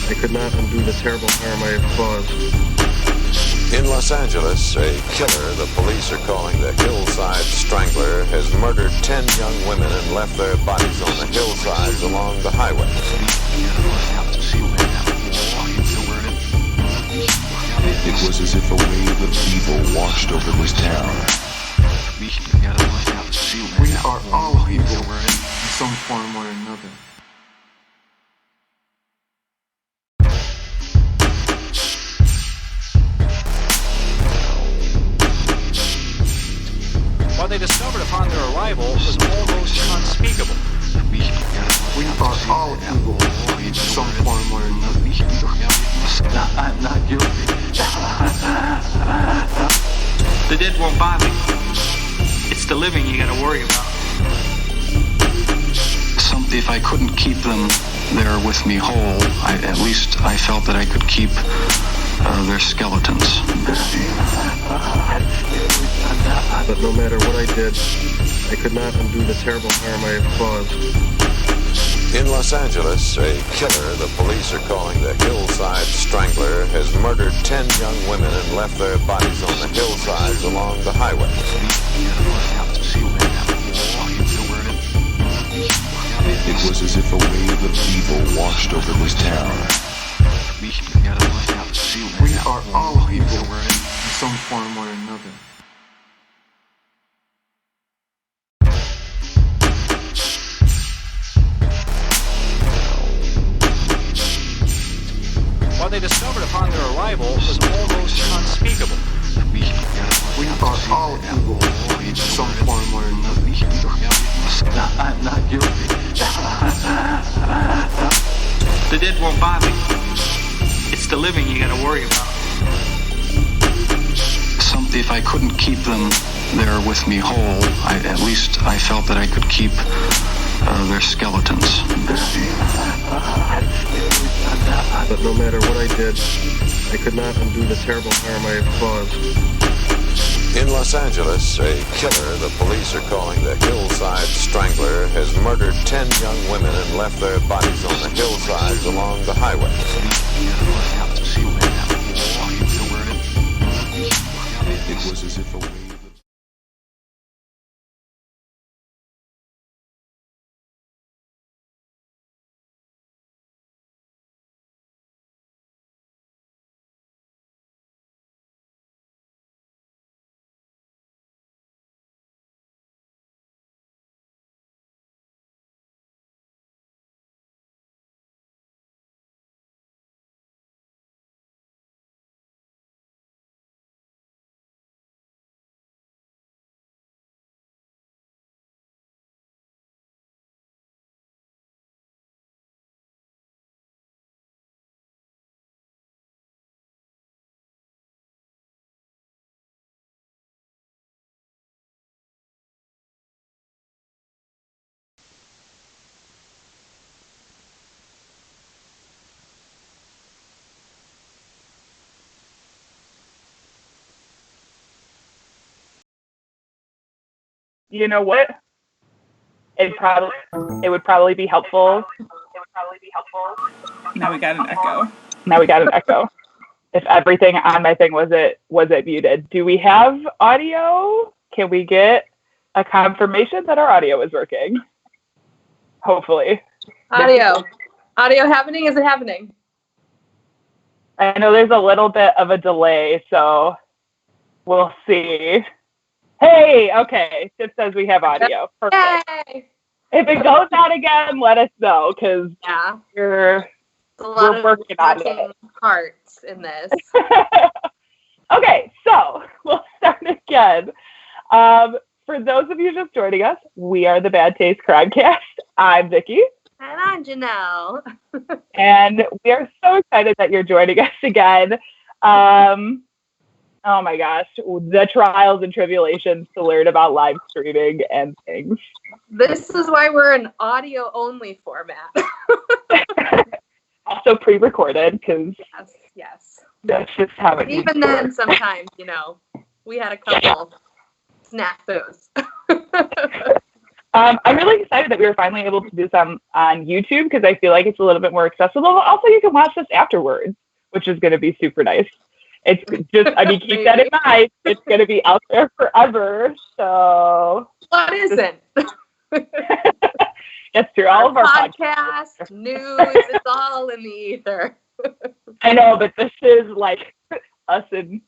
I could not undo the terrible harm I have caused. In Los Angeles, a killer the police are calling the Hillside Strangler has murdered 10 young women and left their bodies on the hillsides along the highway. It was as if a wave of evil washed over this town. We are all evil in some form or another. What they discovered upon their arrival was almost unspeakable. We are all evil in some form or another. I'm not guilty. The dead won't bother you. It's the living you gotta worry about. If I couldn't keep them there with me whole, at least I felt that I could keep their skeletons. But no matter what I did, I could not undo the terrible harm I have caused. In Los Angeles, a killer the police are calling the Hillside Strangler has murdered 10 young women and left their bodies on the hillsides along the highway. It was as if a wave of evil washed over this town. We are all evil in some form or another. What they discovered upon their arrival was almost unspeakable. We are all evil in some form or another. I'm not guilty. The dead won't bother you. It's the living you gotta worry about. If I couldn't keep them there with me whole, at least I felt that I could keep their skeletons. But no matter what I did, I could not undo the terrible harm I have caused. In Los Angeles, a killer the police are calling the Hillside Strangler has murdered 10 young women and left their bodies on the hillsides along the highway. It was as if a wave of... You know what? It would probably be helpful. Now we got an echo. If everything on my thing was it muted. Do we have audio? Can we get a confirmation that our audio is working? Hopefully. Audio happening? Is it happening? I know there's a little bit of a delay, so we'll see. Hey, okay. Tiff says we have audio. Perfect. Yay! If it goes out again, let us know, because we're working on it. Parts in this. Okay, so we'll start again. For those of you just joining us, we are the Bad Taste Crowdcast. I'm Vicky. And I'm Janelle. And we are so excited that you're joining us again. Oh my gosh, the trials and tribulations to learn about live streaming and things. This is why we're an audio-only format. Also pre-recorded, because yes, that's just how it is. Even then, sometimes, we had a couple snafus. I'm really excited that we were finally able to do some on YouTube because I feel like it's a little bit more accessible. Also, you can watch this afterwards, which is going to be super nice. It's just, I mean, keep that in mind. It's going to be out there forever. So What isn't? That's true. All of our podcasts, news, it's all in the ether. I know, but this is like us in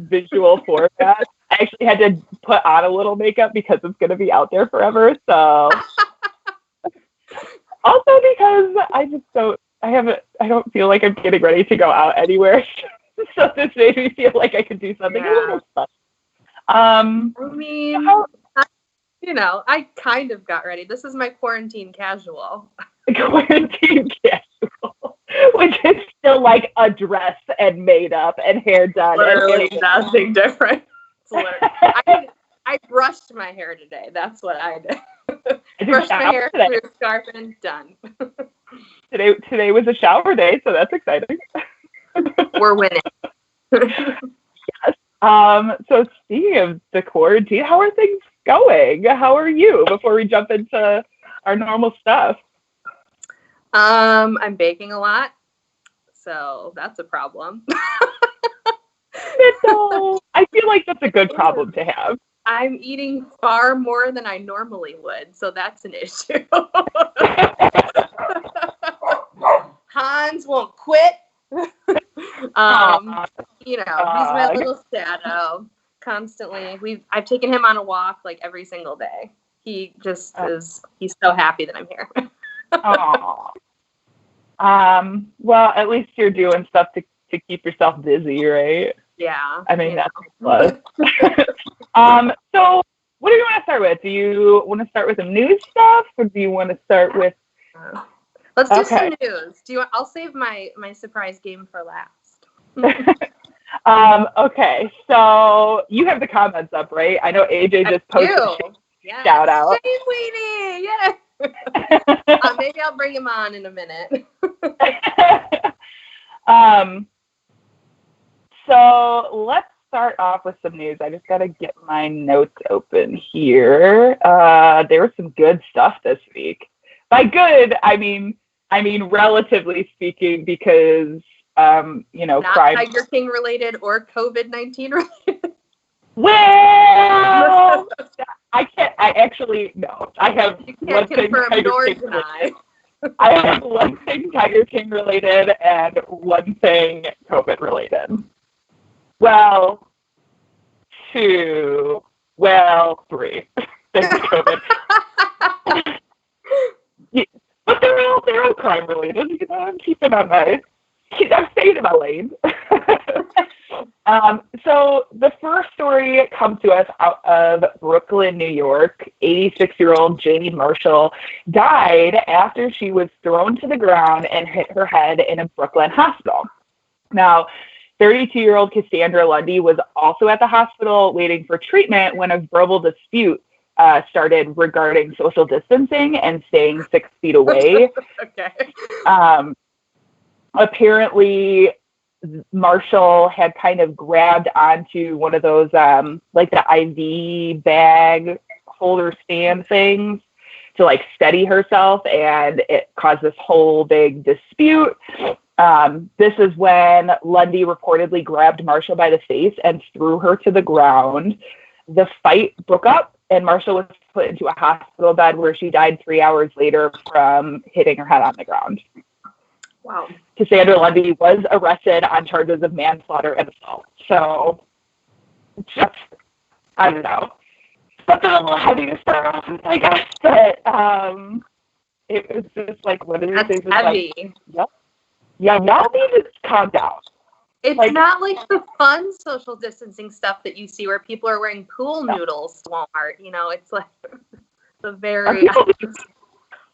visual format. I actually had to put on a little makeup because it's going to be out there forever. So also because I don't feel like I'm getting ready to go out anywhere. So this made me feel like I could do something a little fun. I mean, I kind of got ready. This is my quarantine casual. Quarantine casual, which is still like a dress and makeup and hair done. Literally nothing different. I brushed my hair today. That's what I did. Brushed my hair, threw a scarf in, done. Today was a shower day, so that's exciting. We're winning. Yes. So speaking of the quarantine, how are things going? How are you before we jump into our normal stuff? I'm baking a lot, so that's a problem. I feel like that's a good problem to have. I'm eating far more than I normally would, so that's an issue. Hans won't quit. He's my little shadow. Constantly, I've taken him on a walk like every single day. He just he's so happy that I'm here. Well, at least you're doing stuff to keep yourself busy, right? Yeah. I mean, that's a plus. So what do you want to start with? Do you want to start with some news stuff, or do you want to start with? Let's do some news. I'll save my surprise game for last. Okay, so you have the comments up, right? I know AJ just posted a shout out. Shane Weenie, yeah. Maybe I'll bring him on in a minute. So let's start off with some news. I just got to get my notes open here. There was some good stuff this week. By good, I mean relatively speaking, because not crime. Tiger King related or COVID-19 related. Well, I can't. I actually no. I have one thing Tiger King related. I have one thing Tiger King related and one thing COVID related. Well, two. Well, three. Thanks, COVID. Yeah, but they're all crime related. I'm keeping on I'm staying in my lane. So the first story comes to us out of Brooklyn, New York. 86-year-old Jane Marshall died after she was thrown to the ground and hit her head in a Brooklyn hospital. Now, 32-year-old Cassandra Lundy was also at the hospital waiting for treatment when a verbal dispute started regarding social distancing and staying 6 feet away. Okay. Apparently, Marshall had kind of grabbed onto one of those, like the IV bag holder stand things to like steady herself, and it caused this whole big dispute. This is when Lundy reportedly grabbed Marshall by the face and threw her to the ground. The fight broke up, and Marshall was put into a hospital bed where she died 3 hours later from hitting her head on the ground. Wow. Cassandra Lundy was arrested on charges of manslaughter and assault. So, just, I don't know. Something a little heavy to start off with, I guess. But it was just like one of these things. That's heavy. Like, yep. Yeah, y'all need to calm down. It's like, not like the fun social distancing stuff that you see where people are wearing pool noodles to Walmart. It's like the very...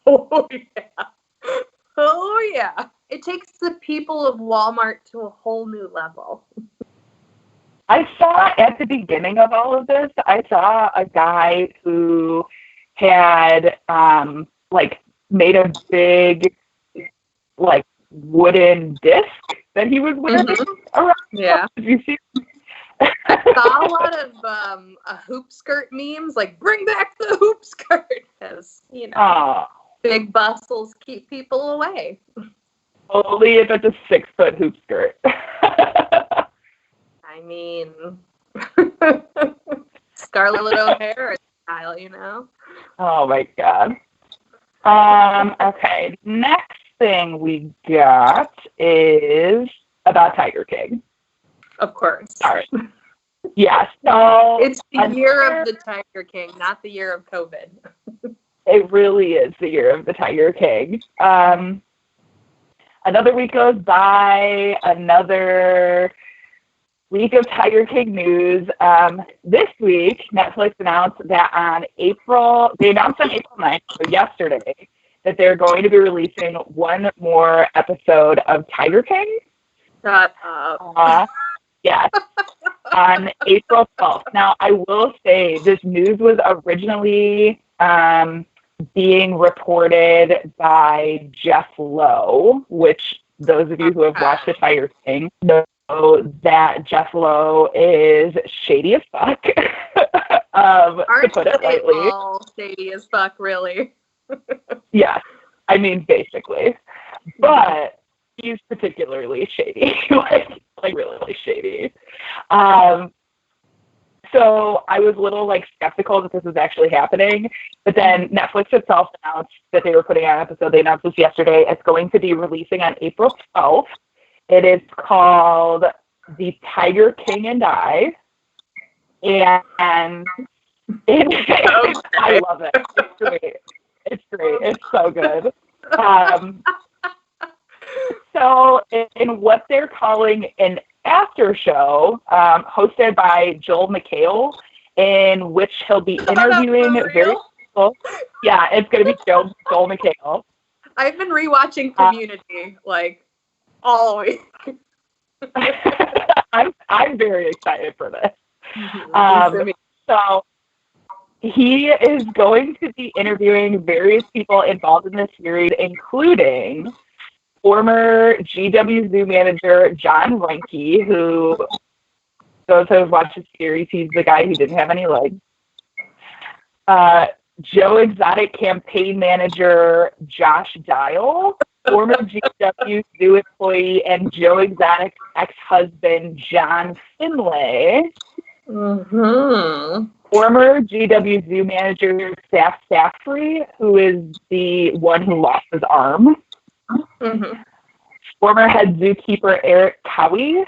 Oh, yeah. Oh, yeah. It takes the people of Walmart to a whole new level. I saw at the beginning of all of this, I saw a guy who had made a big wooden disc that he was wearing around. Yeah. Did you see? I saw a lot of hoop skirt memes, like bring back the hoop skirt, because big bustles keep people away. Only if it's a 6-foot hoop skirt. I mean, Scarlett O'Hara style, Oh my God. Okay, next thing we got is about Tiger King. Of course. Sorry. Yeah, so it's the year of the Tiger King, not the year of COVID. It really is the year of the Tiger King. Another week goes by, another week of Tiger King news. This week, Netflix announced that on April 9th, so yesterday, that they're going to be releasing one more episode of Tiger King. Shut up. Yes, on April 12th. Now, I will say this news was originally being reported by Jeff Lowe, which those of you who have watched The Tiger King know that Jeff Lowe is shady as fuck, to put it lightly. All shady as fuck, really. Yes, I mean, basically. But he's particularly shady, like really shady. So I was a little skeptical that this was actually happening, but then Netflix itself announced that they were putting out an episode. They announced this yesterday. It's going to be releasing on April 12th. It is called The Tiger King and I, and I love it. It's great. It's great. It's so good. So in what they're calling an after show, hosted by Joel McHale, in which he'll be interviewing various people. Yeah, it's going to be Joel McHale. I've been rewatching Community all week. I'm very excited for this. So he is going to be interviewing various people involved in this series, including former GW Zoo manager John Reinke, who, those who have watched the series, he's the guy who didn't have any legs. Joe Exotic campaign manager Josh Dial, former GW Zoo employee and Joe Exotic's ex-husband John Finlay. Mm-hmm. Former GW Zoo manager Saf Safri, who is the one who lost his arm. Mm-hmm. Former head zookeeper Eric Cowie,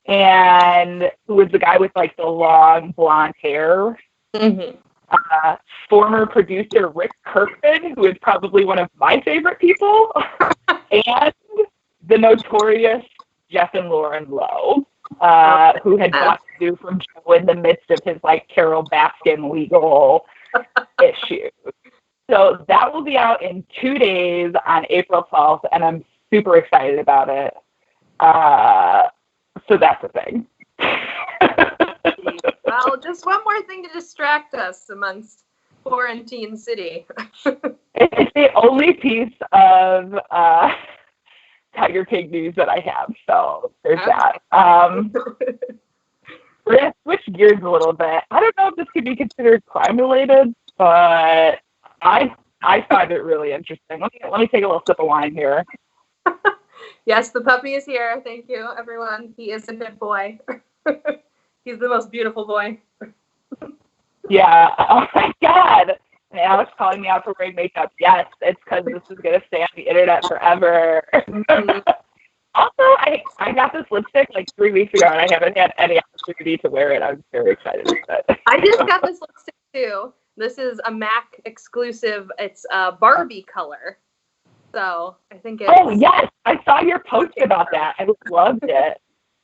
and who was the guy with the long blonde hair. Mm-hmm. Former producer Rick Kirkman, who is probably one of my favorite people, and the notorious Jeff and Lauren Lowe, who had bought the zoo from Joe in the midst of his Carol Baskin legal issues. So that will be out in 2 days on April 12th, and I'm super excited about it. So that's the thing. Well, just one more thing to distract us amongst Quarantine City. It's the only piece of Tiger King news that I have, so there's that. We're going to switch gears a little bit. I don't know if this could be considered crime-related, but I find it really interesting. Let me take a little sip of wine here. Yes, the puppy is here. Thank you, everyone. He is a good boy. He's the most beautiful boy. Yeah. Oh, my God. And Alex calling me out for wearing makeup. Yes, it's because this is going to stay on the internet forever. Mm-hmm. Also, I got this lipstick 3 weeks ago, and I haven't had any opportunity to wear it. I'm very excited about it. I just got this lipstick, too. This is a MAC exclusive. It's a Barbie color. So I think it's... Oh, yes. I saw your post about that. I loved it.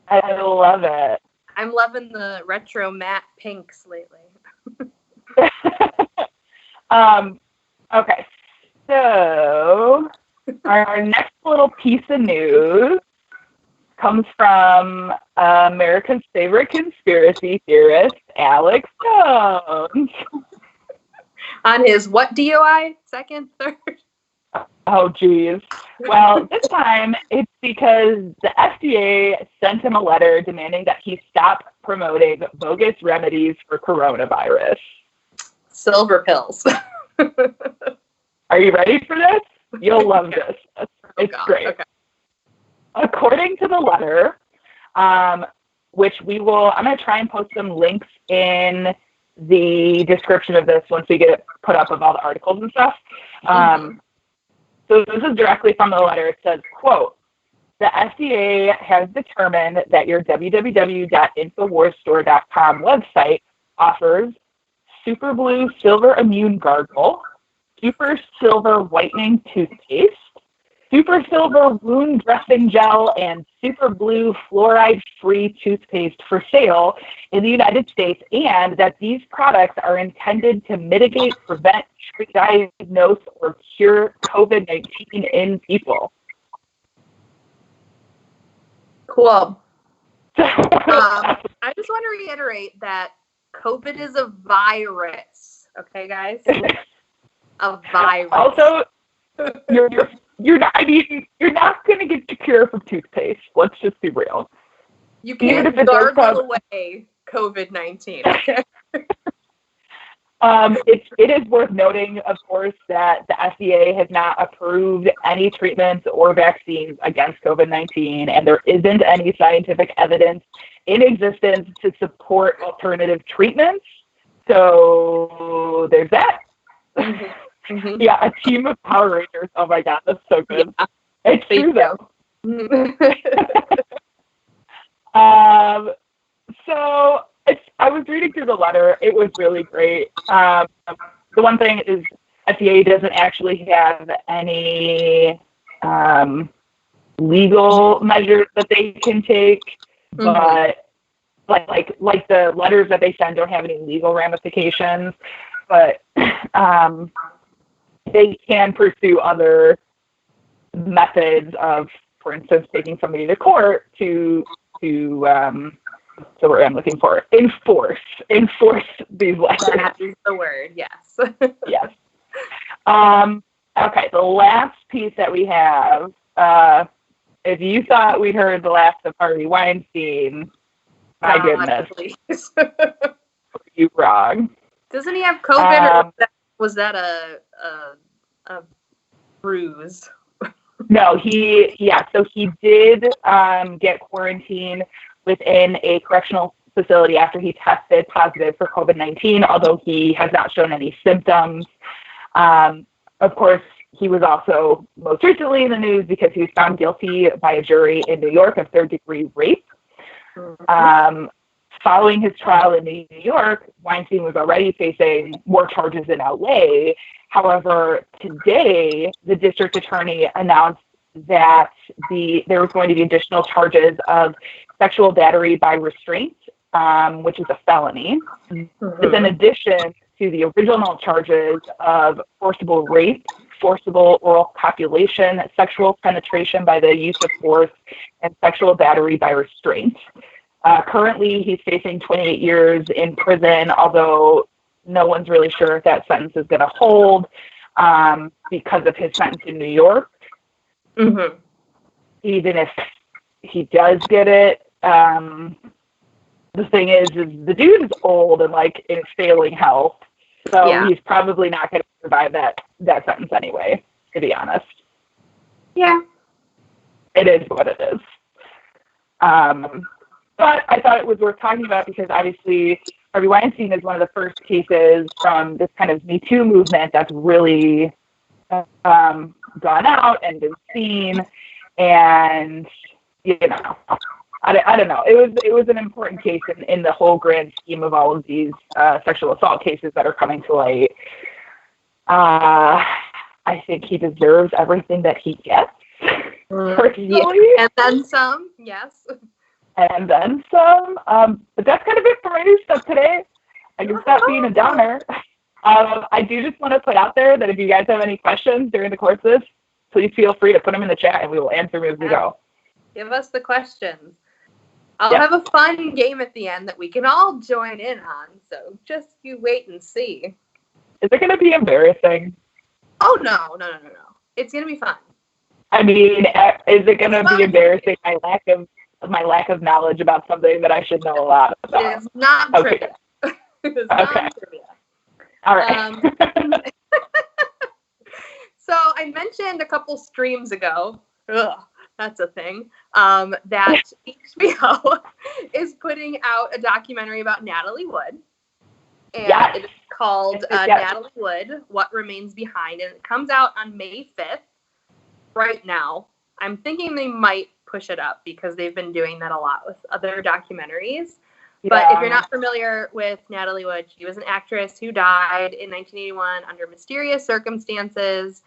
I love it. I'm loving the retro matte pinks lately. Okay. So our next little piece of news comes from America's favorite conspiracy theorist, Alex Jones. On his what DOI? Second, third? Oh, geez. Well, this time it's because the FDA sent him a letter demanding that he stop promoting bogus remedies for coronavirus. Silver pills. Are you ready for this? You'll love this. It's great. Okay. According to the letter, which I'm going to try and post some links in the description of this once we get it put up of all the articles and stuff. So this is directly from the letter. It says, quote, the FDA has determined that your www.infowarsstore.com website offers Super Blue Silver Immune Gargle, Super Silver Whitening Toothpaste, Super Silver Wound Dressing Gel, and Super Blue Fluoride-Free Toothpaste for sale in the United States, and that these products are intended to mitigate, prevent, treat, diagnose, or cure COVID-19 in people. Cool. I just want to reiterate that COVID is a virus. Okay, guys? A virus. Also, you're not going to get the cure from toothpaste. Let's just be real. You can't gargle away COVID-19. Okay? It is worth noting, of course, that the FDA has not approved any treatments or vaccines against COVID-19, and there isn't any scientific evidence in existence to support alternative treatments. So there's that. Mm-hmm. Yeah, a team of Power Rangers. Oh my God, that's so good. Yeah, it's true though. So I was reading through the letter. It was really great. The one thing is FDA doesn't actually have any legal measures that they can take, but like the letters that they send don't have any legal ramifications. But they can pursue other methods of, for instance, taking somebody to court to so what I'm looking for, enforce these letters. That is the word, yes. Yes. Okay, the last piece that we have, if you thought we'd heard the last of Harvey Weinstein, my goodness, Please. you wrong. Doesn't he have COVID, or was that a bruise? No, so he did get quarantined within a correctional facility after he tested positive for COVID-19, although he has not shown any symptoms. Of course, he was also most recently in the news because he was found guilty by a jury in New York of third-degree rape. Following his trial in New York, Weinstein was already facing more charges in LA. However, today, the district attorney announced that there was going to be additional charges of sexual battery by restraint, which is a felony. This in addition to the original charges of forcible rape, forcible oral copulation, sexual penetration by the use of force, and sexual battery by restraint. Currently, he's facing 28 years in prison, although no one's really sure if that sentence is going to hold because of his sentence in New York. Mm-hmm. Even if he does get it, the thing is the dude is old and in failing health, so he's probably not going to survive that sentence anyway, to be honest. Yeah. It is what it is. But I thought it was worth talking about because obviously Harvey Weinstein is one of the first cases from this kind of Me Too movement that's really gone out and been seen. And, I don't know. It was an important case in the whole grand scheme of all of these sexual assault cases that are coming to light. I think he deserves everything that he gets, personally. Yeah. And then some, yes. And then some. But that's kind of it for my news stuff today. I can stop being a downer. I do just want to put out there that if you guys have any questions during the course of this, please feel free to put them in the chat and we will answer them as we go. Give us the questions. I'll have a fun game at the end that we can all join in on. So just you wait and see. Is it going to be embarrassing? Oh, no. It's going to be fun. I mean, is it going to be embarrassing, my lack of knowledge about something that I should know a lot about? It is not trivia. It is not trivia. All right. So I mentioned a couple streams ago, that's a thing, that HBO is putting out a documentary about Natalie Wood. And it is called Natalie Wood, What Remains Behind. And it comes out on May 5th. Right now, I'm thinking they might push it up because they've been doing that a lot with other documentaries. Yeah. But if you're not familiar with Natalie Wood, she was an actress who died in 1981 under mysterious circumstances.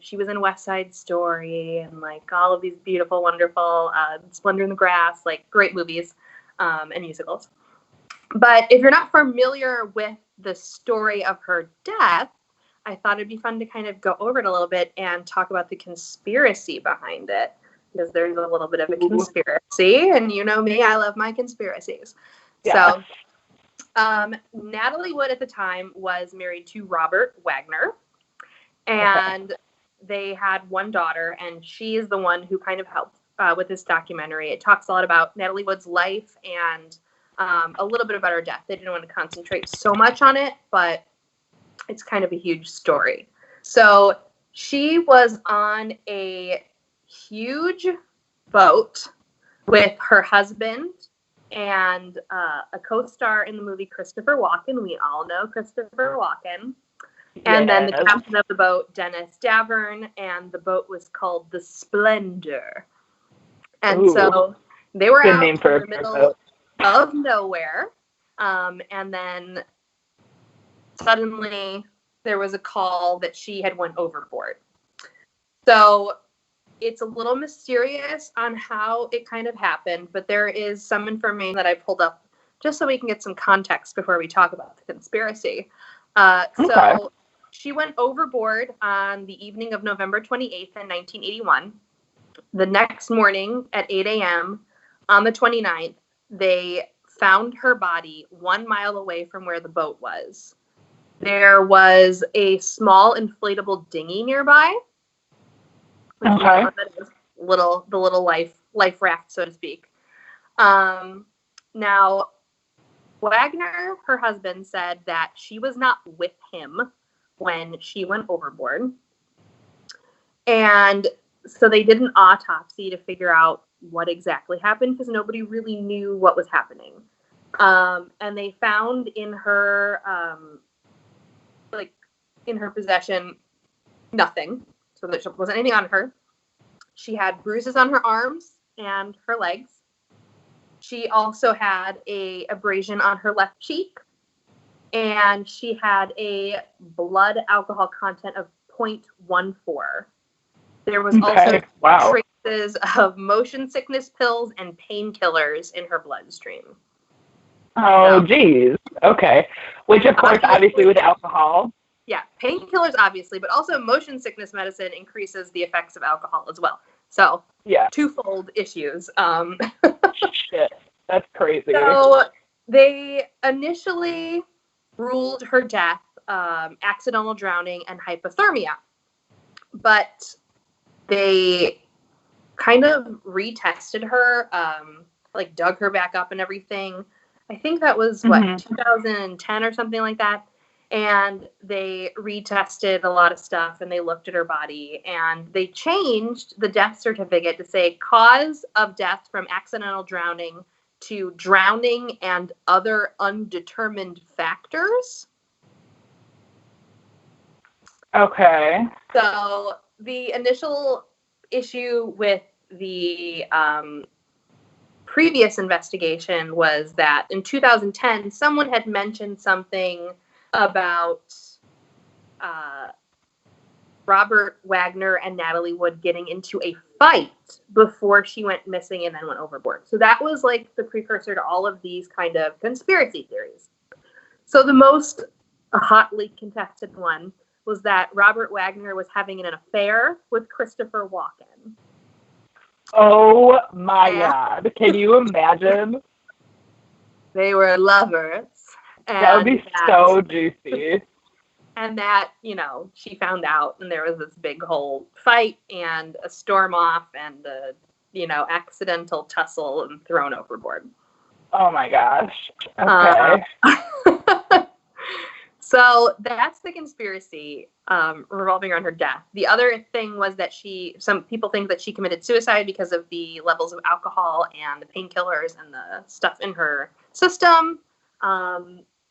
She was in West Side Story and like all of these beautiful, wonderful Splendor in the Grass, like great movies and musicals. But if you're not familiar with the story of her death, I thought it'd be fun to kind of go over it a little bit and talk about the conspiracy behind it. Because there's a little bit of a conspiracy, and you know me, I love my conspiracies. Yeah. So, Natalie Wood at the time was married to Robert Wagner, and they had one daughter, and she is the one who kind of helped with this documentary. It talks a lot about Natalie Wood's life and a little bit about her death. They didn't want to concentrate so much on it, but it's kind of a huge story. So she was on a huge boat with her husband and a co-star in the movie Christopher Walken. We all know Christopher Walken. And then the captain of the boat, Dennis Davern, and the boat was called the Splendor. And so they were out in the middle of nowhere. And then suddenly there was a call that she had went overboard. So it's a little mysterious on how it kind of happened, but there is some information that I pulled up just so we can get some context before we talk about the conspiracy. So she went overboard on the evening of November 28th in 1981. The next morning at 8 a.m. on the 29th, they found her body 1 mile away from where the boat was. There was a small inflatable dinghy nearby. The little life raft, so to speak. Now, Wagner, her husband, said that she was not with him when she went overboard. And so they did an autopsy to figure out what exactly happened because nobody really knew what was happening. And they found in her, in her possession, nothing. So there wasn't anything on her. She had bruises on her arms and her legs. She also had a abrasion on her left cheek. And she had a blood alcohol content of 0.14. There was also traces of motion sickness pills and painkillers in her bloodstream. Oh, geez. Okay. Which, of course, obviously with alcohol. Yeah, painkillers, obviously, but also motion sickness medicine increases the effects of alcohol as well. So, twofold issues. Shit, that's crazy. So, they initially ruled her death accidental drowning and hypothermia. But they kind of retested her, dug her back up and everything. I think that was, 2010 or something like that. And they retested a lot of stuff and they looked at her body and they changed the death certificate to say cause of death from accidental drowning to drowning and other undetermined factors. Okay. So the initial issue with the previous investigation was that in 2010, someone had mentioned something about Robert Wagner and Natalie Wood getting into a fight before she went missing and then went overboard. So that was like the precursor to all of these kind of conspiracy theories. So the most hotly contested one was that Robert Wagner was having an affair with Christopher Walken. Oh my God. Can you imagine? They were lovers. That would be so juicy. And that, you know, she found out, and there was this big whole fight and a storm off and a, you know, accidental tussle and thrown overboard. Oh my gosh. Okay. So that's the conspiracy revolving around her death. The other thing was that some people think that she committed suicide because of the levels of alcohol and the painkillers and the stuff in her system.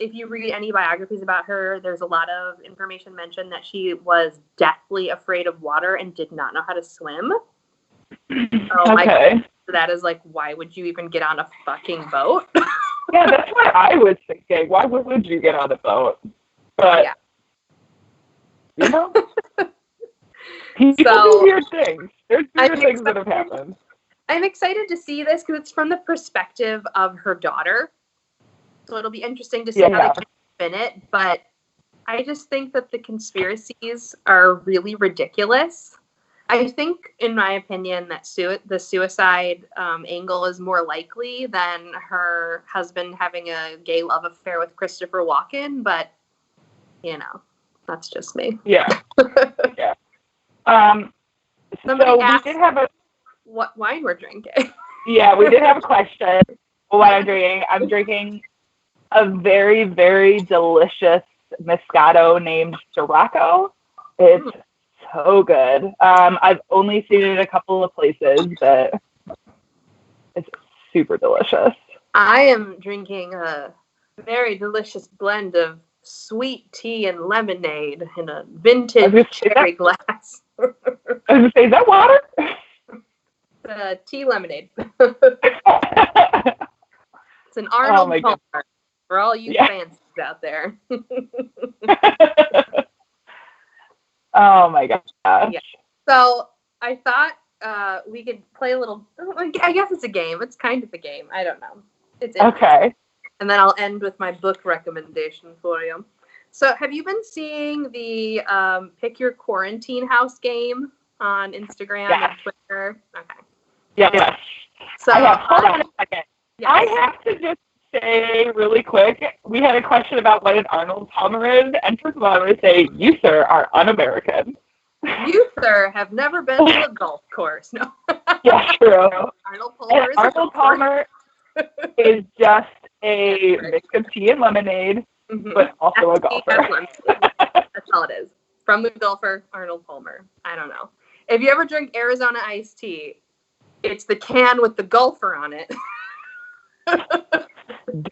If you read any biographies about her, there's a lot of information mentioned that she was deathly afraid of water and did not know how to swim. So Okay. that is like, why would you even get on a fucking boat? Yeah, that's what I was thinking. Why would you get on a boat? But, Yeah. you know, people do weird things. There's weird things that have happened. I'm excited to see this because it's from the perspective of her daughter. So it'll be interesting to see how they can spin it. But I just think that the conspiracies are really ridiculous. I think, in my opinion, that the suicide angle is more likely than her husband having a gay love affair with Christopher Walken. But, you know, that's just me. Yeah. Yeah. Somebody so asked we did have what wine we're drinking. Yeah, we did have a question. What I'm drinking. I'm drinking a very, very delicious Moscato named Sirocco. It's so good. I've only seen it a couple of places, but it's super delicious. I am drinking a very delicious blend of sweet tea and lemonade in a vintage cherry glass. I was going to say, is that water? Tea lemonade. It's an Arnold Palmer for all you fancies out there. Oh my gosh. Yeah. So I thought we could play a little. I guess it's a game. It's kind of a game. I don't know. It's okay. And then I'll end with my book recommendation for you. So have you been seeing the Pick Your Quarantine House game on Instagram and Twitter? Okay. Yes. So hold on a second. Yes. I have to just say really quick, we had a question about what an Arnold Palmer is, and first of all, I'm going to say, you, sir, are un-American. You, sir, have never been to a golf course. No. Yeah, true. Arnold Palmer is just a mix of tea and lemonade, but also a golfer. That's all it is. From the golfer, Arnold Palmer. I don't know. If you ever drink Arizona iced tea, it's the can with the golfer on it.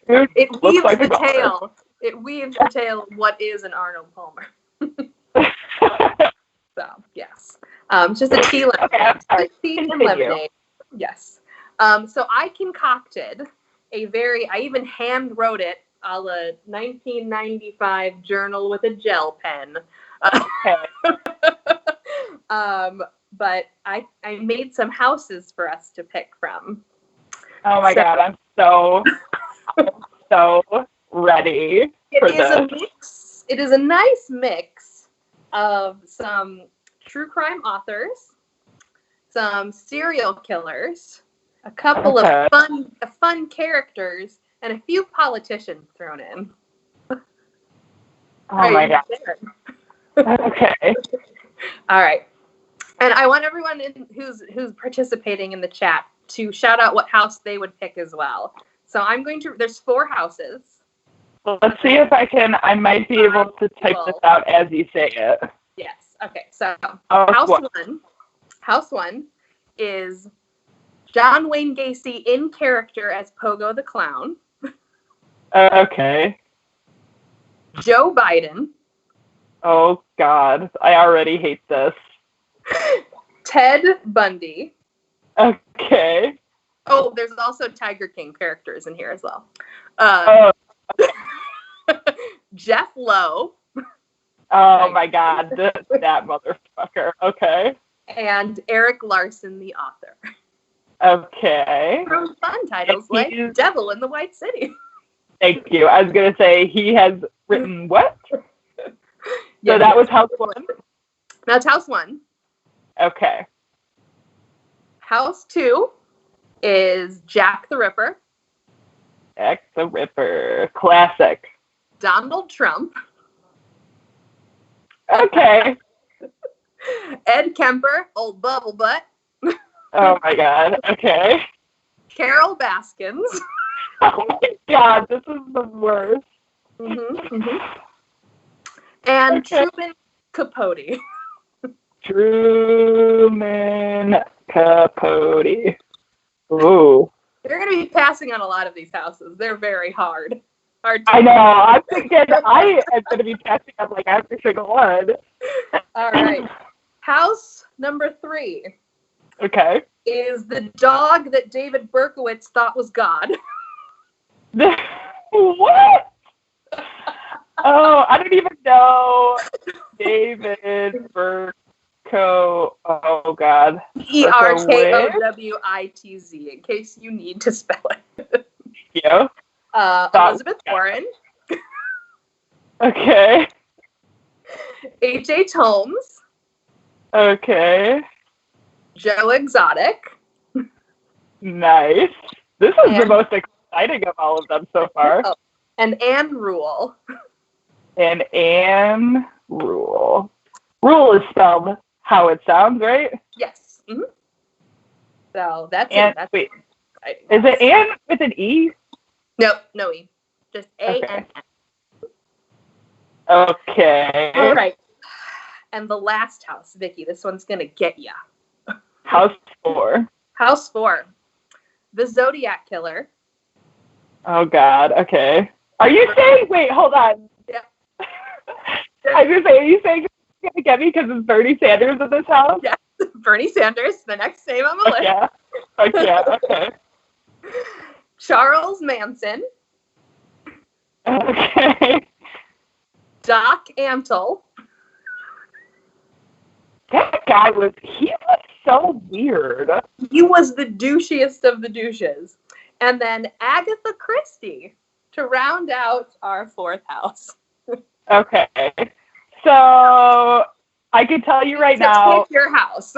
Dude, it weaves like the tail. It weaves the tail of what is an Arnold Palmer. So, yes. Just a tea lemonade. Okay, tea and lemonade. Yes. So I concocted I even hand wrote it a la 1995 journal with a gel pen. Okay. But I made some houses for us to pick from. Oh my God, I'm so ready for this. It is a nice mix of some true crime authors, some serial killers, a couple of fun characters, and a few politicians thrown in. Oh my God. Okay. All right. And I want everyone who's participating in the chat to shout out what house they would pick as well. So there's 4 houses. Well, let's see if I might be able to type this out as you say it. Yes. Okay. So house one is John Wayne Gacy in character as Pogo the Clown. Okay. Joe Biden. Oh God, I already hate this. Ted Bundy. Okay. Oh, there's also Tiger King characters in here as well. Jeff Lowe. Oh my God, that motherfucker. Okay. And Eric Larson, the author. Okay. From fun titles like Devil in the White City. Thank you. I was going to say, he has written what? So that was house 1? That's house 1. Okay. House 2 is Jack the Ripper. Jack the Ripper. Classic. Donald Trump. Okay. Ed Kemper, old bubble butt. Oh my God. Okay. Carol Baskins. Oh my God, this is the worst. And Okay. Truman Capote. Truman Capote. Ooh. You're going to be passing on a lot of these houses. They're very hard. I know. I'm thinking I am going to be passing up like every single one. All right. House number 3. Okay. Is the dog that David Berkowitz thought was God. What? Oh, I don't even know David Berko. Oh God. Berkowitz, in case you need to spell it. Yeah. Elizabeth Warren. Okay. H.H. Holmes. Okay. Joe Exotic. Nice. This is the most exciting of all of them so far. Oh, and Anne Rule. And Anne Rule. Rule is spelled how it sounds, right? Yes. Mm-hmm. So that's Anne, it. That's wait. exciting. Is it Anne with an E? Nope, no E. Just A-N-N. Okay. All right. And the last house, Vicky, this one's going to get ya. House 4. House 4. The Zodiac Killer. Oh, God. Okay. Are you saying, wait, hold on. Yeah. I was going to say, are you saying it's going to get me because it's Bernie Sanders in this house? Yes. Bernie Sanders, the next name on the list. Yeah. Okay. Charles Manson. Okay. Doc Antle. That guy was so weird. He was the douchiest of the douches. And then Agatha Christie to round out our 4th house. Okay. So I can tell you right now. Pick your house.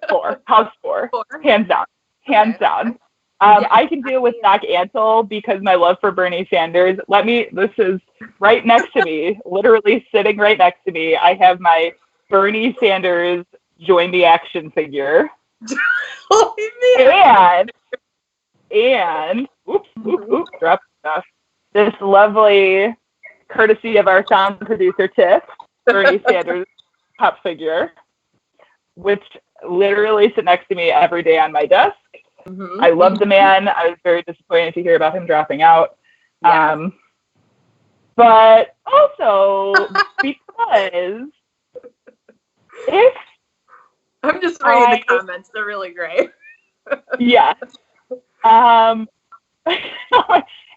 4. House 4. 4. Hands down. Hands down. I can deal with Doc Antle because my love for Bernie Sanders. This is right next to me, literally sitting right next to me. I have my Bernie Sanders Join the Action figure. And oops, drop stuff. This lovely, courtesy of our sound producer Tiff, Bernie Sanders pop figure, which literally sit next to me every day on my desk. I love the man. I was very disappointed to hear about him dropping out. Yeah. But also because if I'm just reading the comments, they're really great. Yeah.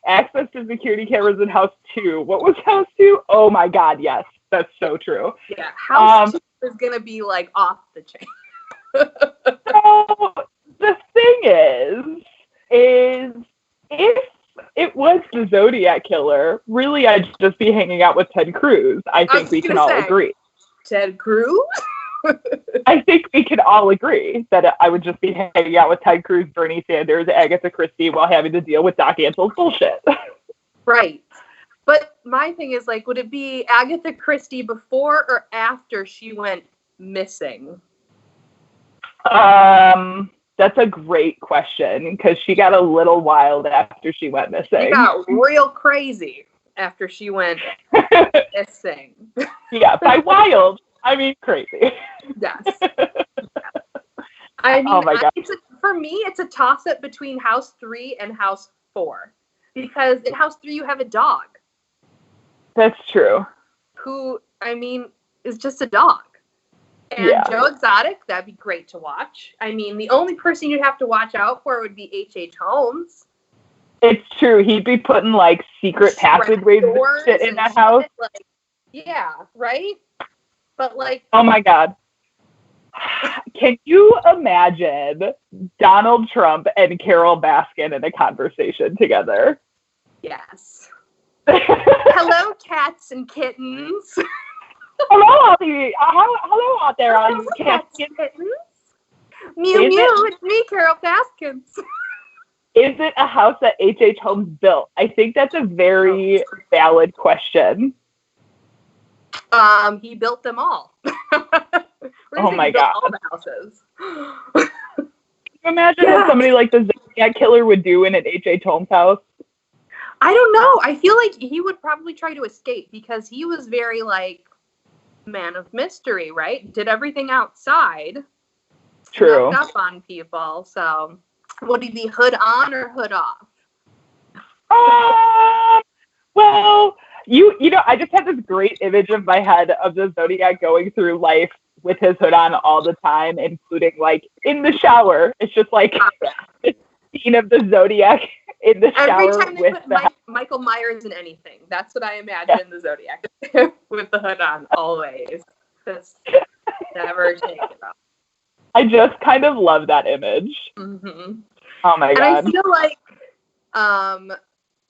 Access to security cameras in House 2. What was House 2? Oh my God, yes. That's so true. Yeah, House 2 is going to be like off the chain. So the thing is if it was the Zodiac Killer, really I'd just be hanging out with Ted Cruz. I think we can all agree. Ted Cruz? I think we can all agree that I would just be hanging out with Ted Cruz, Bernie Sanders, Agatha Christie while having to deal with Doc Antle's bullshit. Right. But my thing is, like, would it be Agatha Christie before or after she went missing? That's a great question because she got a little wild after she went missing. She got real crazy after she went missing. Yeah, by wild, I mean crazy. Yes. I mean, oh my God. For me, it's a toss-up between House 3 and House 4. Because in House 3, you have a dog. That's true. Who, I mean, is just a dog. And Joe Exotic, that'd be great to watch. I mean, the only person you'd have to watch out for would be H.H. Holmes. It's true. He'd be putting, like, secret passageways and shit in that house. Like, yeah, right? But, like... Oh, my God. Can you imagine Donald Trump and Carol Baskin in a conversation together? Yes. Hello, cats and kittens. Hello out there, all you cats and kittens. Mew mew, it's me, Carol Baskins. Is it a house that H.H. Holmes built? I think that's a very valid question. He built them all. Oh my God. All the houses. Can you imagine what somebody like the Zodiac Killer would do in an H.H. Holmes house? I don't know. I feel like he would probably try to escape because he was very, like, man of mystery, right? Did everything outside. True. Snuck up on people. So, would he be hood on or hood off? Well, you know, I just had this great image in my head of the Zodiac going through life with his hood on all the time, including, like, in the shower. It's just, like, the scene of the Zodiac in the shower. Every time they put Michael Myers in anything, that's what I imagine the Zodiac with the hood on, always. Just never take it off. I just kind of love that image. Mm-hmm. Oh my God. And I feel like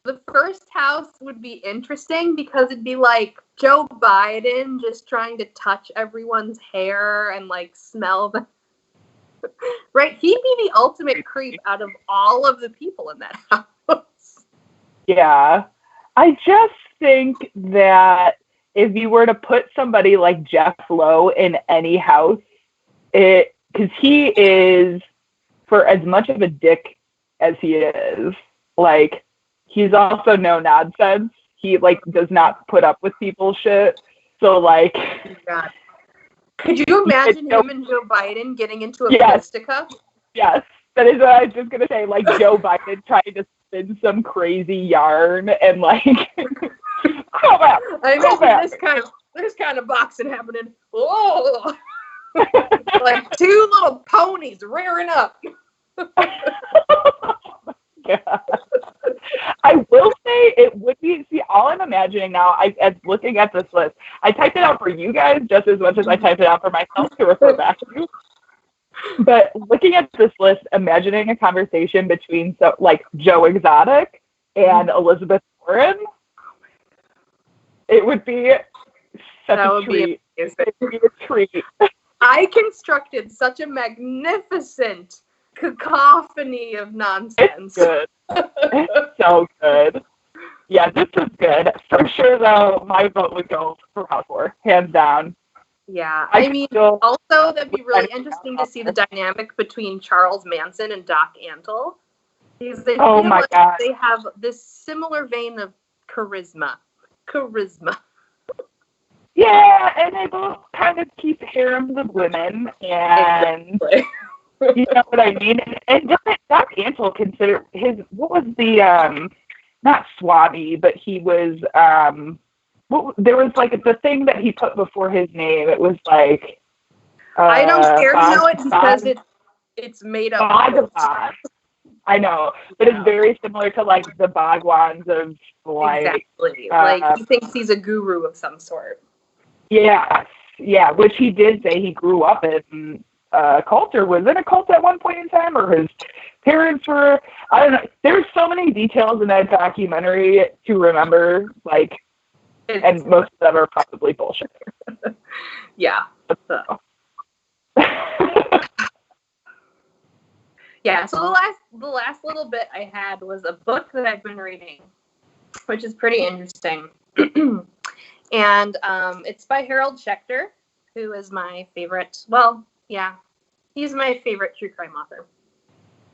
the first house would be interesting because it'd be like Joe Biden just trying to touch everyone's hair and, like, smell them. Right? He'd be the ultimate creep out of all of the people in that house. Yeah. I just think that if you were to put somebody like Jeff Lowe in any house, because he is, for as much of a dick as he is, like, he's also no nonsense. He, like, does not put up with people's shit. So, like... God. Could you imagine him and Joe Biden getting into a fisticuff? Yes. That is what I was just going to say. Like, Joe Biden trying to spin some crazy yarn and, like... I imagine this kind of boxing happening. Oh! Like two little ponies rearing up. God. I will say it would be, see, all I'm imagining now, as looking at this list, I typed it out for you guys just as much as I typed it out for myself to refer back to. But looking at this list, imagining a conversation between, so, like, Joe Exotic and Elizabeth Warren, it would be such a treat. It would be a treat. I constructed such a magnificent cacophony of nonsense. It's good. It's so good. Yeah, this is good. For sure, though, my vote would go for House War, hands down. Yeah, I mean, also, that'd be really interesting to see the dynamic between Charles Manson and Doc Antle. Because they feel like they have this similar vein of charisma. Yeah, and they both kind of keep harems of women, and you know what I mean? And Doc Antle considered his, what was the, not Swami, but he was, there was, like, the thing that he put before his name. It was like, I don't care to know it because it's made up. Bhagavan. I know, but it's very similar to, like, the Bhagwans of, like... Exactly. Like, he thinks he's a guru of some sort. Yes. Yeah, which he did say he grew up in a cult, or was in a cult at one point in time, or his parents were... I don't know. There's so many details in that documentary to remember, like, and most of them are probably bullshit. Yeah. So... Yeah, so the last little bit I had was a book that I've been reading, which is pretty interesting. And it's by Harold Schechter, who is my favorite, well, yeah, he's my favorite true crime author.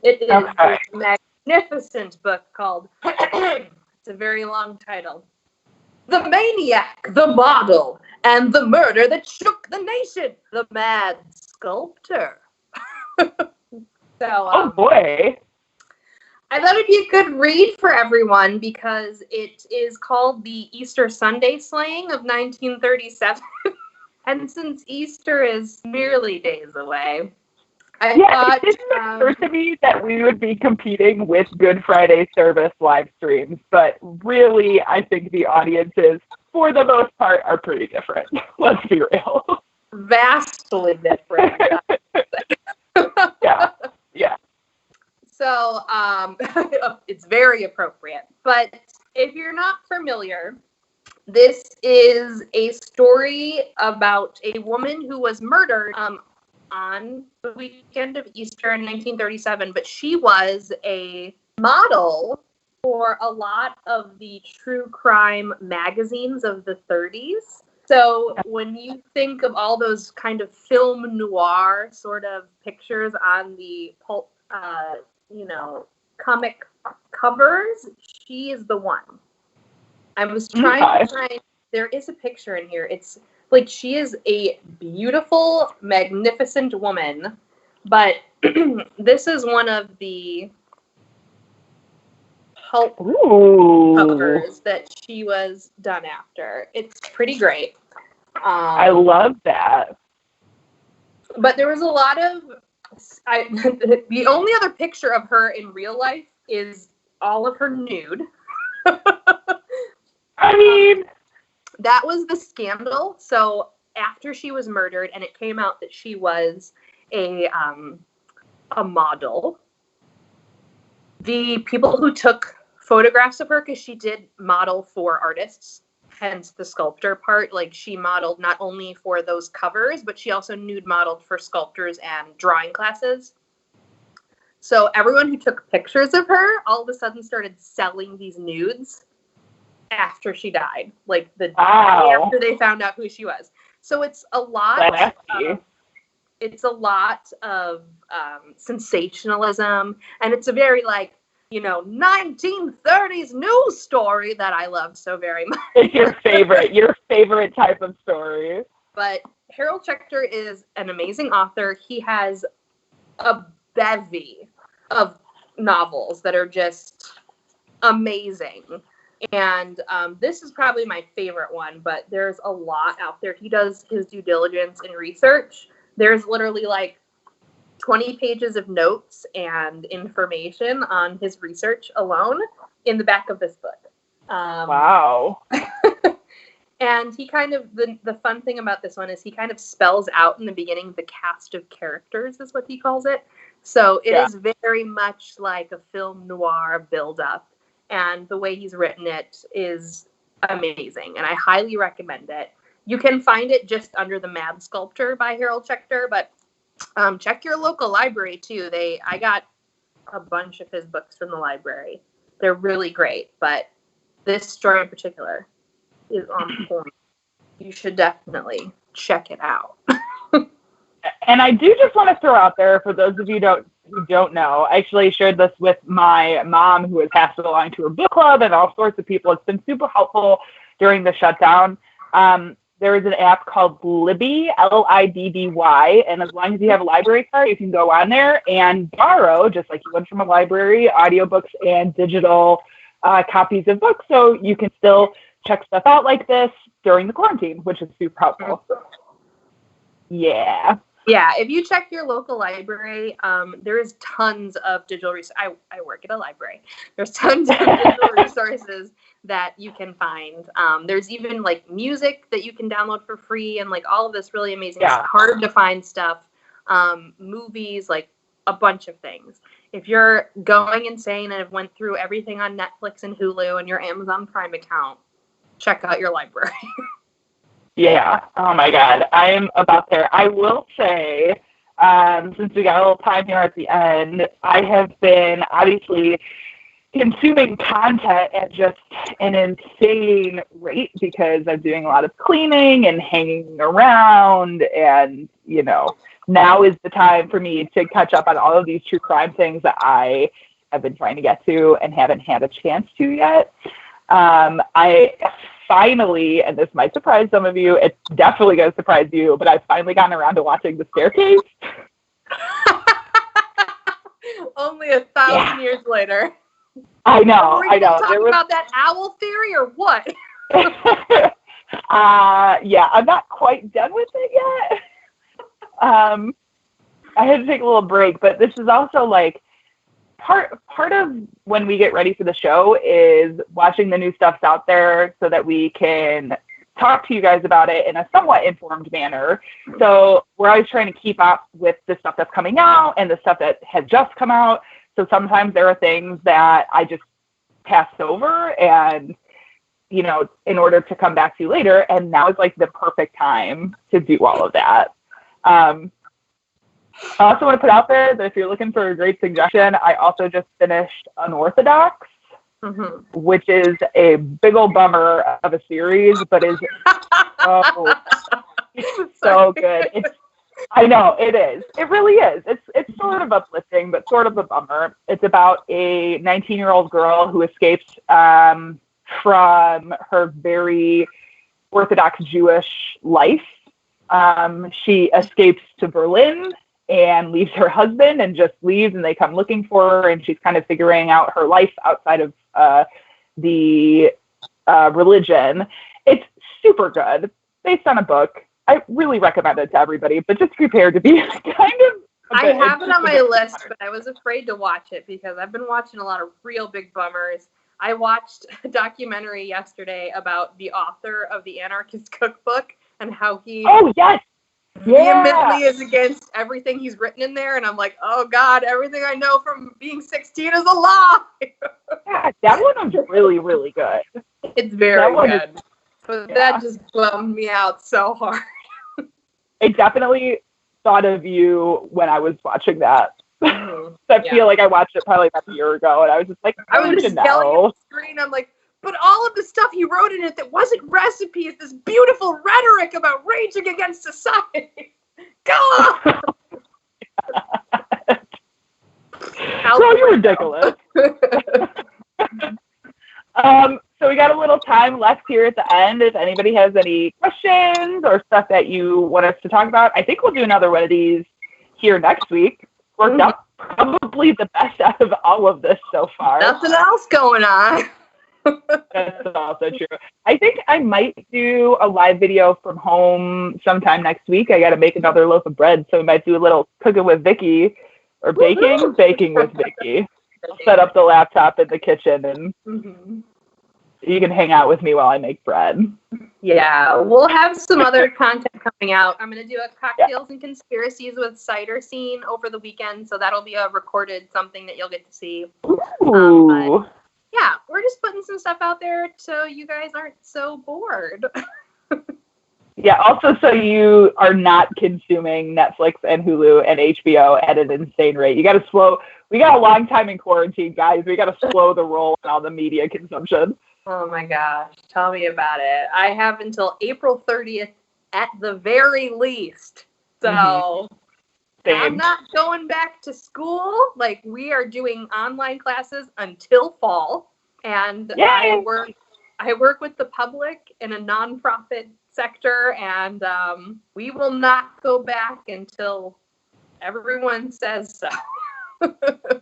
It is a magnificent book called, it's a very long title, The Maniac, the Model, and the Murder That Shook the Nation, The Mad Sculptor. So, oh boy. I thought it'd be a good read for everyone because it is called The Easter Sunday Slaying of 1937. And since Easter is merely days away, I thought... it didn't occur to me that we would be competing with Good Friday service live streams, but really, I think the audiences, for the most part, are pretty different. Let's be real. Vastly different. Yeah. Yeah. So, it's very appropriate. But if you're not familiar, this is a story about a woman who was murdered on the weekend of Easter in 1937. But she was a model for a lot of the true crime magazines of the 30s. So when you think of all those kind of film noir sort of pictures on the pulp, comic covers, she is the one. I was trying to find, there is a picture in here. It's like she is a beautiful, magnificent woman, but this is one of the pulp covers that she was done after. It's pretty great. I love that. But there was a lot of the only other picture of her in real life is all of her nude. I mean, that was the scandal. So after she was murdered and it came out that she was a model, the people who took photographs of her, because she did model for artists, hence the sculptor part, like she modeled not only for those covers, but she also nude modeled for sculptors and drawing classes. So everyone who took pictures of her all of a sudden started selling these nudes after she died, like the day after they found out who she was. So it's a lot. It's a lot of sensationalism, and it's a very 1930s news story that I love so very much. It's your favorite type of story. But Harold Schechter is an amazing author. He has a bevy of novels that are just amazing. And this is probably my favorite one, but there's a lot out there. He does his due diligence and research. There's literally 20 pages of notes and information on his research alone in the back of this book. Wow. And he kind of, the fun thing about this one is he kind of spells out in the beginning the cast of characters is what he calls it. So it is very much like a film noir build-up. And the way he's written it is amazing. And I highly recommend it. You can find it just under the Mad Sculptor by Harold Schechter, but check your local library too. I got a bunch of his books from the library. They're really great, but this story in particular is on point. You should definitely check it out. And I do just want to throw out there, for those of you who don't know, I actually shared this with my mom, who has passed it along to her book club and all sorts of people. It's been super helpful during the shutdown. There is an app called Libby, Lidby, and as long as you have a library card, you can go on there and borrow, just like you would from a library, audiobooks and digital copies of books, so you can still check stuff out like this during the quarantine, which is super helpful. Yeah. Yeah, if you check your local library, there is tons of digital resources. I work at a library. There's tons of digital resources that you can find. There's even music that you can download for free and all of this really amazing, hard to find stuff. Movies, a bunch of things. If you're going insane and have went through everything on Netflix and Hulu and your Amazon Prime account, check out your library. Yeah. Oh my God. I am about there. I will say, since we got a little time here at the end, I have been obviously consuming content at just an insane rate because I'm doing a lot of cleaning and hanging around, and now is the time for me to catch up on all of these true crime things that I have been trying to get to and haven't had a chance to yet. I finally, and this might surprise some of you, it's definitely going to surprise you, but I've finally gotten around to watching The Staircase. Only 1,000 years later. I know. Are we going to talk about that owl theory or what? Yeah, I'm not quite done with it yet. I had to take a little break, but this is also part of when we get ready for the show is watching the new stuff's out there so that we can talk to you guys about it in a somewhat informed manner. So we're always trying to keep up with the stuff that's coming out and the stuff that has just come out. So sometimes there are things that I just pass over and, in order to come back to later. And now is the perfect time to do all of that. I also want to put out there that if you're looking for a great suggestion, I also just finished Unorthodox which is a big old bummer of a series, but is so good. I know it is. It really is. It's sort of uplifting, but sort of a bummer. It's about a 19-year-old girl who escapes from her very Orthodox Jewish life. She escapes to Berlin and leaves her husband and just leaves, and they come looking for her, and she's kind of figuring out her life outside of the religion. It's super good, based on a book. I really recommend it to everybody, but just prepare to be kind of... I have it on my list, but I was afraid to watch it because I've been watching a lot of real big bummers. I watched a documentary yesterday about the author of the Anarchist Cookbook and how he vehemently is against everything he's written in there. And I'm like, oh God, everything I know from being 16 is a lie. Yeah, that one was really, really good. It's very good. But that just bummed me out so hard. I definitely thought of you when I was watching that. I feel like I watched it probably about a year ago, and I was just like, I was just yelling at the screen. I'm like, but all of the stuff he wrote in it that wasn't recipes, this beautiful rhetoric about raging against society. Go on! So you're ridiculous. So we got a little time left here at the end. If anybody has any questions or stuff that you want us to talk about, I think we'll do another one of these here next week. Worked out probably the best out of all of this so far. Nothing else going on. That's also true. I think I might do a live video from home sometime next week. I got to make another loaf of bread, so we might do a little cooking with Vicky or baking with Vicky. Set up the laptop in the kitchen and you can hang out with me while I make bread. Yeah, we'll have some other content coming out. I'm going to do a cocktails and conspiracies with cider scene over the weekend, so that'll be a recorded something that you'll get to see. Ooh. Yeah, we're just putting some stuff out there so you guys aren't so bored. Yeah, also so you are not consuming Netflix and Hulu and HBO at an insane rate. You got to slow. We got a long time in quarantine, guys. We got to slow the roll on all the media consumption. Oh my gosh, tell me about it. I have until April 30th at the very least. So I'm not going back to school. Like, we are doing online classes until fall. And I work with the public in a nonprofit sector, and we will not go back until everyone says so.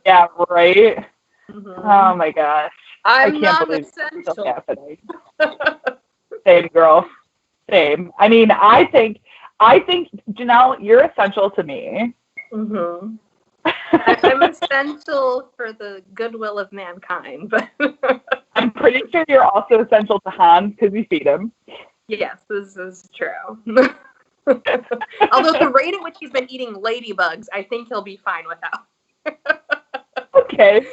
Yeah, right? Oh my gosh. I'm I can't not believe essential. it's still happening. Same, girl. Same. I mean, I think Janelle, you're essential to me. I'm essential for the goodwill of mankind, but I'm pretty sure you're also essential to Hans because you feed him. Yes, this is true. Although the rate at which he's been eating ladybugs, I think he'll be fine without. Okay.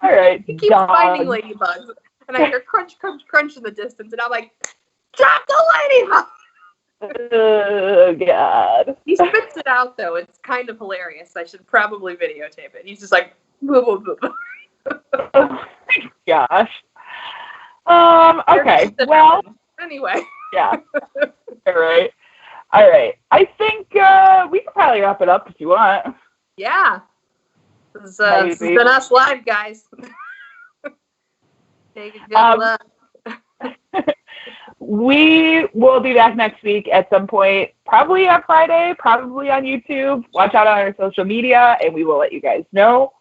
All right. He keeps finding ladybugs, and I hear crunch, crunch, crunch in the distance, and I'm like, drop the ladybug! Oh, God. He spits it out, though. It's kind of hilarious. I should probably videotape it. He's just like, boo, boo, boo, boo. Oh, my gosh. Okay. Well, anyway. Yeah. All right. I think we can probably wrap it up if you want. Yeah. This has been us live, guys. Take a good look. We will be back next week at some point, probably on Friday, probably on YouTube. Watch out on our social media, and we will let you guys know.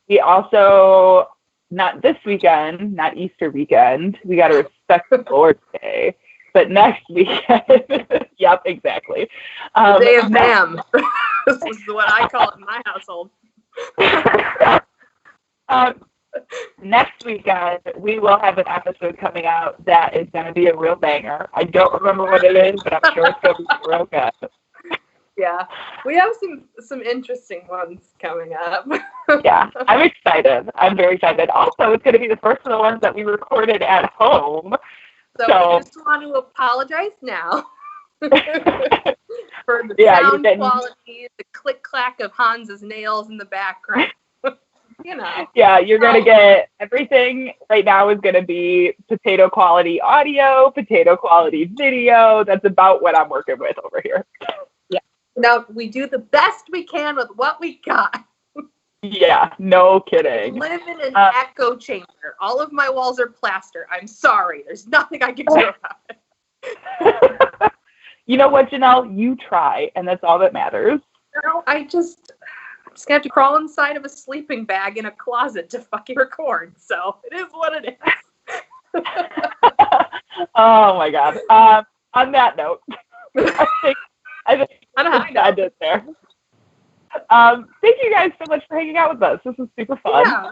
We also, not this weekend, not Easter weekend, we got to respect the Lord's Day, but next weekend, yep, exactly. The day of Bam. This is what I call it in my household. Next weekend, we will have an episode coming out that is going to be a real banger. I don't remember what it is, but I'm sure it's going to be real good. Yeah, we have some interesting ones coming up. Yeah, I'm excited. I'm very excited. Also, it's going to be the first of the ones that we recorded at home. So we just want to apologize now for the sound quality, the click-clack of Hans's nails in the background. You know. Yeah, you're going to get everything right now is going to be potato quality audio, potato quality video. That's about what I'm working with over here. Yeah. Now, we do the best we can with what we got. Yeah, no kidding. Live in an echo chamber. All of my walls are plaster. I'm sorry. There's nothing I can do about it. You know what, Janelle? You try, and that's all that matters. No, I'm just gonna have to crawl inside of a sleeping bag in a closet to fucking record. So it is what it is. Oh my God. On that note, I think I did there. Thank you guys so much for hanging out with us. This was super fun. Yeah,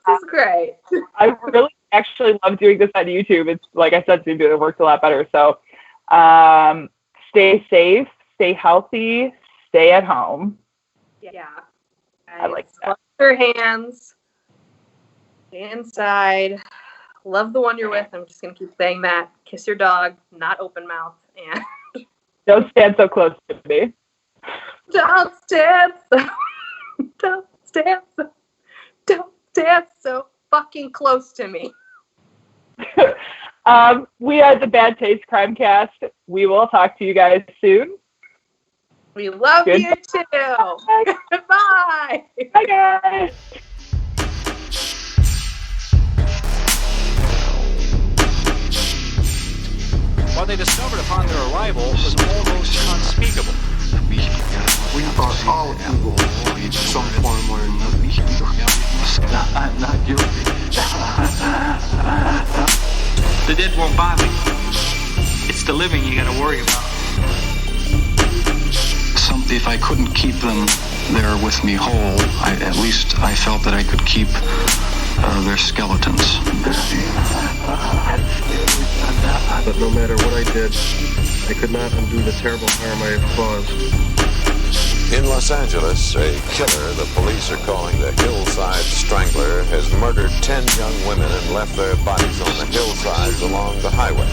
this is great. I really actually love doing this on YouTube. It's like I said, it works a lot better. So stay safe, stay healthy, stay at home. Yeah. I like that. Wash your hands. Stay inside. Love the one you're with. I'm just going to keep saying that. Kiss your dog, not open mouth. And don't stand so close to me. Don't stand so fucking close to me. We are the Bad Taste Crime Cast. We will talk to you guys soon. We love you too. Bye. Bye, guys. What they discovered upon their arrival was almost unspeakable. We are all evil in some form or another. I'm not guilty. The dead won't bother you. It's the living you gotta worry about. If I couldn't keep them there with me whole, at least I felt that I could keep their skeletons. But no matter what I did, I could not undo the terrible harm I have caused. In Los Angeles, a killer the police are calling the Hillside Strangler has murdered 10 young women and left their bodies on the hillsides along the highway.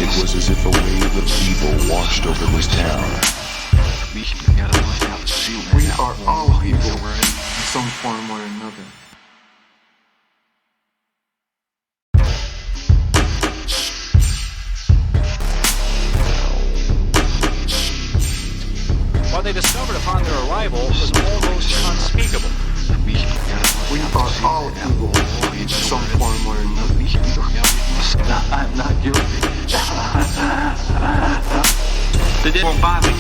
It was as if a wave of evil washed over this town. We are all evil in some form or another. What they discovered upon their arrival was almost unspeakable. We are all evil in some form or another. I'm not guilty. The dead won't bother you.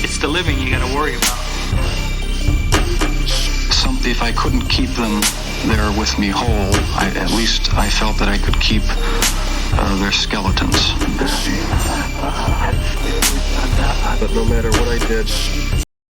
It's the living you gotta worry about. If I couldn't keep them there with me whole, at least I felt that I could keep their skeletons. But no matter what I did,